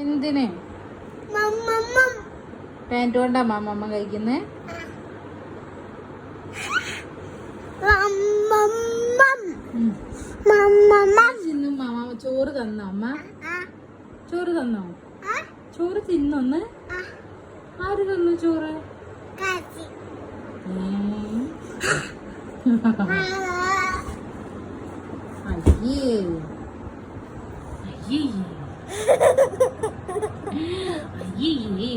എന്തിന്? പാൻറ് കൊണ്ടാ മാമ കഴിക്കുന്നേ? മാമ ചോറ് തന്നോ? അമ്മ ചോറ് തന്നോ? ചോറ് തിന്നൊന്ന്? ആര് തന്നു ചോറ്? അയ്യേ അയ്യേ അയ്യേ, നീ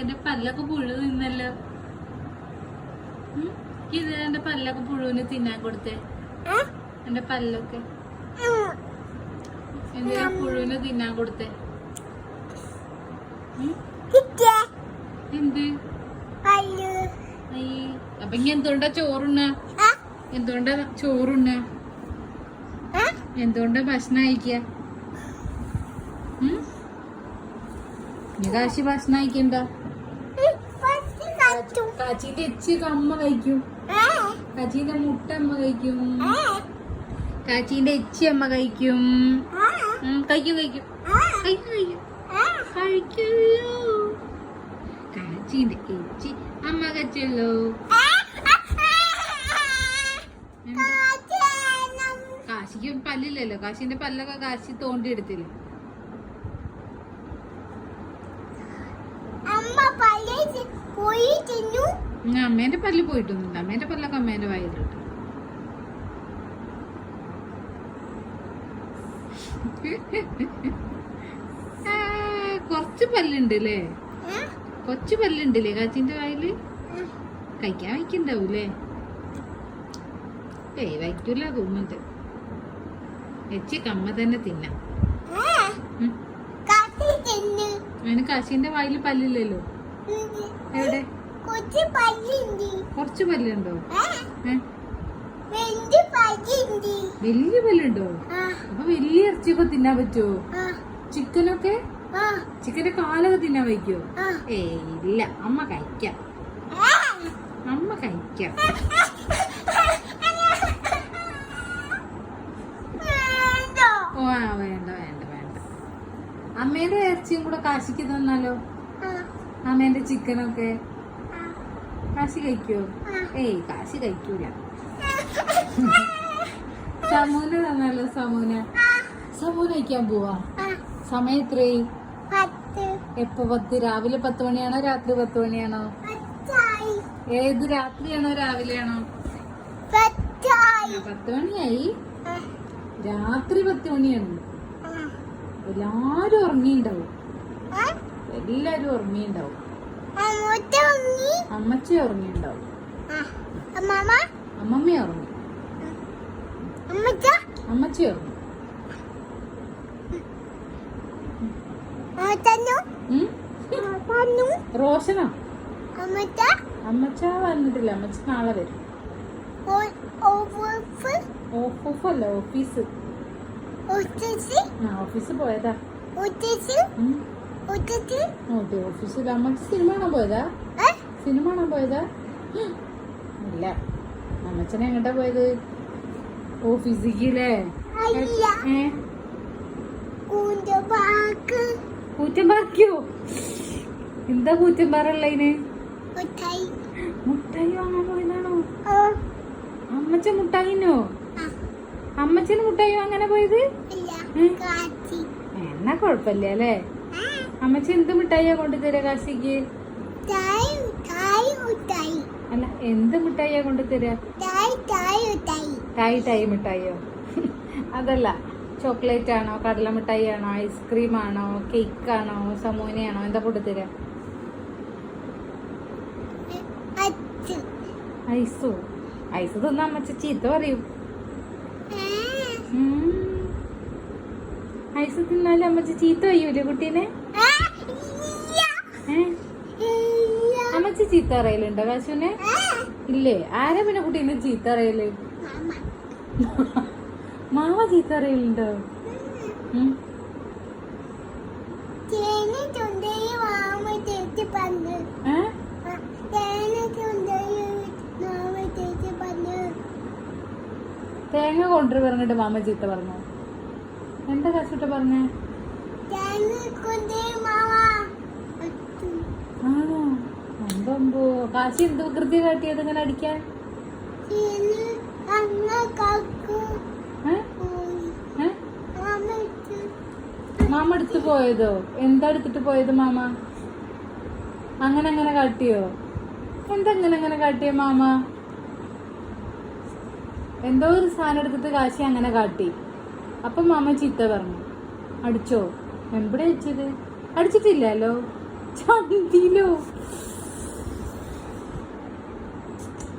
എന്റെ പല്ലൊക്കെ പുഴു തിന്നല്ലോ. ഇത് എന്റെ പല്ലൊക്കെ പുഴുവിന് തിന്നാൻ കൊടുത്തേ? എന്റെ പല്ലൊക്കെ എന്തിനാ പുഴുവിന് തിന്നാൻ കൊടുത്തേ? എന്ത്? അപ്പൊ ഇനി എന്തുകൊണ്ടാ ചോറുണ്ണ? എന്തുകൊണ്ടാ ചോറുണ്ണ? എന്തുകൊണ്ടാ ഭക്ഷണം കഴിക്ക? നീ കാശി ഭക്ഷണം കഴിക്കണ്ട. കാച്ചിന്റെ എച്ചിയൊക്കെ അമ്മ കഴിക്കും. കാച്ചീന്റെ മുട്ട അമ്മ കഴിക്കും. കാച്ചീന്റെ എച്ചി അമ്മ കഴിക്കും. കഴിക്കും കഴിക്കും കഴിക്കും കഴിക്കും കഴിക്കല്ലോ. കാച്ചീന്റെ എച്ചി അമ്മ കഴിച്ചല്ലോ. കാശിക്ക് പല്ലില്ലല്ലോ. കാശിന്റെ പല്ലൊക്കെ കാശി തോണ്ടി എടുത്തില്ലേ? അമ്മേന്റെ പല്ല് പോയിട്ടൊന്നുമില്ല. അമ്മേന്റെ പല്ലൊക്കെ അമ്മേന്റെ വായിലിട്ടു. കൊറച്ച് പല്ലുണ്ട് അല്ലേ? കൊച്ചു പല്ലുണ്ടല്ലേ കാച്ചിന്റെ വായില്? കഴിക്കാൻ വയ്ക്കണ്ടാവൂലേ? ഏയ് വയ്ക്കൂല തോന്നുന്നുണ്ട്. എച്ചിക്ക് അമ്മ തന്നെ തിന്നാം. അതിന് കാശിന്റെ വായില് പല്ലില്ലല്ലോ. എവിടെ? കൊറച്ച് പല്ലുണ്ടോ? വലിയ പല്ലുണ്ടോ? അപ്പൊ വലിയ ഇറച്ചിയൊക്കെ തിന്നാൻ പറ്റുമോ? ചിക്കനൊക്കെ? ചിക്കന്റെ കാലൊക്കെ തിന്നാൻ വയ്ക്കോ? ഏയ് ഇല്ല. അമ്മ കഴിക്കാം. അമ്മ കഴിക്കാം. ഓ വേണ്ട വേണ്ട വേണ്ട. അമ്മേന്റെ ഇറച്ചിയും കൂടെ കാശിക്ക് തന്നാലോ? അമ്മേന്റെ ചിക്കനൊക്കെ കാശി കഴിക്കോ? ഏയ് കാശി കഴിക്കൂല. സമൂന തന്നാലോ? സമൂന കഴിക്കാൻ പോവാ. സമയം എത്രയും? എപ്പോ? 10. രാവിലെ 10 മണിയാണോ രാത്രി 10 മണിയാണോ? ഏത് രാത്രിയാണോ രാവിലെയാണോ? 10 മണിയായി. രാത്രി 10 മണിയാണ്. എല്ലാരും ഉറങ്ങിണ്ടാവും. എല്ലാരും ഉറങ്ങിണ്ടാവും. അമ്മച്ചി ഉറങ്ങിണ്ടാവും. അമ്മമ്മ ഉറങ്ങി. അമ്മച്ചി ഉറങ്ങി. റോഷനോ? അമ്മച്ച വന്നിട്ടില്ല. അമ്മച്ച നാളെ വരും. ഓഫല്ല ഓഫീസ്. ഓഫീസ് പോയതാ. ഓഫീസിൽ അമ്മച്ച സിനിമ കാണാൻ പോയതാ? സിനിമ കാണാൻ പോയതാ? ഇല്ല. അമ്മച്ചനെ എങ്ങോട്ടാ പോയത്? ഓഫീസിക്കല്ലേ? കൂറ്റമ്പാക്കിയോ? എന്താ കൂറ്റമ്പാറുള്ളതിന്? മുട്ടായി വാങ്ങാൻ പോയതാണോ? അമ്മച്ച മുട്ടായിനോ? അമ്മച്ചന് മുട്ടായി വാങ്ങാനാ പോയത്? എന്നാ കൊഴപ്പല്ല അല്ലേ? അമ്മച്ച എന്ത് മിഠായിയാ കൊണ്ടുതരാ കാശിക്ക്? അല്ല എന്ത് മിഠായിയാ കൊണ്ടുതരാ? ടായി മിഠായിയോ? അതല്ല. ചോക്ലേറ്റ് ആണോ? കടല മിഠായി ആണോ? ഐസ്ക്രീം ആണോ? കേക്ക് ആണോ? സമൂനയാണോ? എന്താ കൊണ്ടുതരാ? ഐസോ? ഐസ് തിന്നാ അമ്മച്ച ചീത്ത പറയും. ഐസ് തിന്നാലും അമ്മച്ച ചീത്ത പറയൂലേ കുട്ടീനെ? അമ്മച്ച ചീത്ത അറിയലുണ്ടോ കാശുവിനെ? ഇല്ലേ? ആരാ പിന്നെ കുട്ടീനെ ചീത്ത അറിയല്? മാമ ചീത്ത അറിയലുണ്ടോ? തേങ്ങ കൊണ്ടുവരു പറഞ്ഞിട്ട് മാമ ചീത്ത പറഞ്ഞോ? എന്താ കാശുട്ട പറഞ്ഞേ? ആണോ? എന്തോ കാശി എന്ത് വികൃതി കാട്ടിയത് ഇങ്ങനെ അടിക്കാൻ? മാമ എടുത്തു പോയതോ? എന്താ എടുത്തിട്ട് പോയത് മാമ? അങ്ങനെ കാട്ടിയോ? എന്തെങ്ങനെ കാട്ടിയോ മാമ? എന്തോ ഒരു സാധനം എടുത്തിട്ട് കാശി അങ്ങനെ കാട്ടി. അപ്പൊ മാമ ചീത്ത പറഞ്ഞു. അടിച്ചോ? എവിടെ വെച്ചത്? അടിച്ചിട്ടില്ലല്ലോ. ചന്തിയിലോ?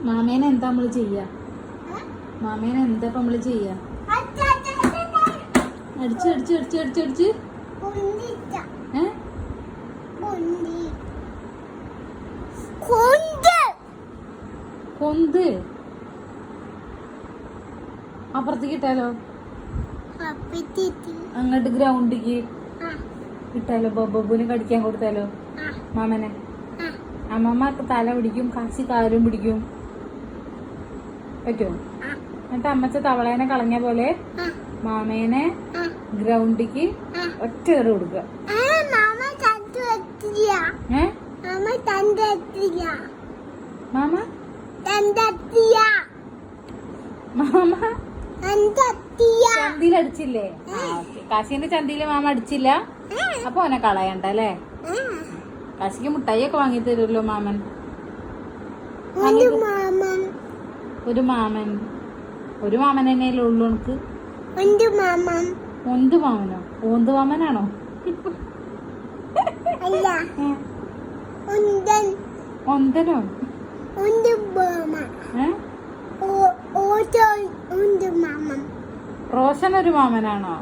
മാമേനെ എന്താ നമ്മള് ചെയ്യാ? മാമേനെ എന്താ ഇപ്പൊ നമ്മള് ചെയ്യാ? അടിച്ച് കൊന്ത് അപ്പുറത്തേക്ക് ഇട്ടാലോ? അങ്ങോട്ട് ഗ്രൗണ്ടിക്ക് ഇട്ടാലോ? ബൊബുവിന് കടിക്കാൻ കൊടുത്താലോ മാമനെ? അമ്മമ്മ തല പിടിക്കും, കാശി കാലും പിടിക്കും. പറ്റുമോ? എന്നിട്ട് അമ്മച്ച തവളേനെ കളഞ്ഞ പോലെ മാമേനെ ഗ്രൗണ്ടിക്ക് ഒറ്റ കയറി കൊടുക്കുക. മാമ ചന്തിയിൽ അടിച്ചില്ലേ? കാശിന്റെ ചന്തിയില് മാമ അടിച്ചില്ല. അപ്പൊ അവനെ കളയണ്ട അല്ലേ? കാശിക്ക് മുട്ടായി ഒക്കെ വാങ്ങി തരുമല്ലോ മാമൻ. ഒരു മാമൻ തന്നെയല്ലേ ഉള്ളൂ എനിക്ക്? ഒന്ത് മാമനോ? ഓന്ത് മാമനാണോ? ഒന്തനോ? റോഷൻ ഒരു മാമനാണോ?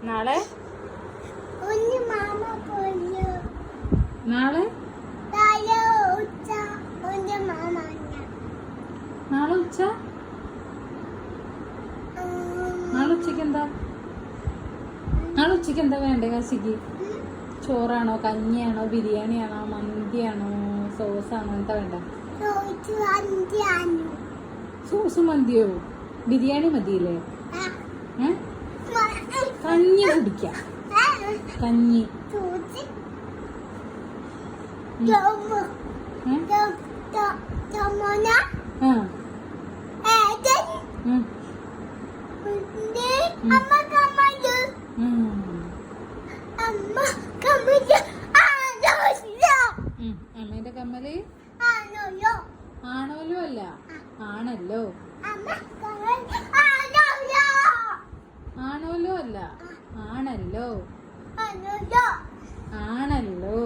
നാളെ നാളെ ഉച്ചക്ക് എന്താ വേണ്ടേ കാശിക്ക്? ചോറാണോ, കഞ്ഞിയാണോ, ബിരിയാണിയാണോ, മന്തിയാണോ, സോസാണോ? എന്താ വേണ്ട? സോസ് മന്തിയോ? ബിരിയാണി മതിയില്ലേ? കഞ്ഞി കുടിക്കാം. കഞ്ഞി അമ്മേന്റെ കമ്മല് ആണോലോ? അല്ല, ആണല്ലോ. ആണോലോ? അല്ല, ആണല്ലോ. ആണല്ലോ.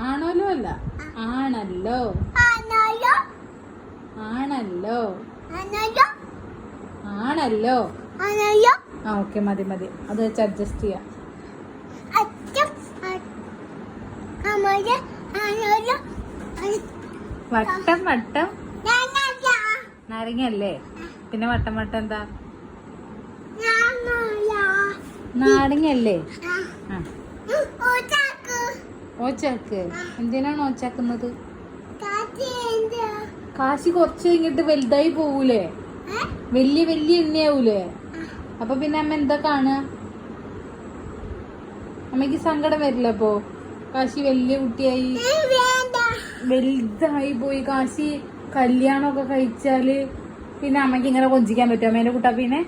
ആണോലോ? അല്ല, ആണല്ലോ. ആണല്ലോ. ആണല്ലോ. ആ ഓക്കെ, മതി. അത് വെച്ച് അഡ്ജസ്റ്റ് ചെയ്യാം. വട്ടം നാരങ്ങല്ലേ? പിന്നെ വട്ടം എന്താ? നാരങ്ങല്ലേ? ഓച്ചാക്ക്. എന്തിനാണ് ഓച്ചാക്കുന്നത്? കാശി കുറച്ച് കഴിഞ്ഞിട്ട് വലുതായി പോവൂലേ? വലിയ എണ്ണയാവൂലേ? അപ്പൊ പിന്നെ അമ്മ എന്താ കാണുക? അമ്മക്ക് സങ്കടം വരില്ല? അപ്പോ കാശി വലിയ കുട്ടിയായി വലുതായി പോയി. കാശി കല്യാണമൊക്കെ കഴിച്ചാല് പിന്നെ അമ്മക്ക് ഇങ്ങനെ കൊഞ്ചിക്കാൻ പറ്റുമോ അമ്മേന്റെ കുട്ടാപ്പീനെ?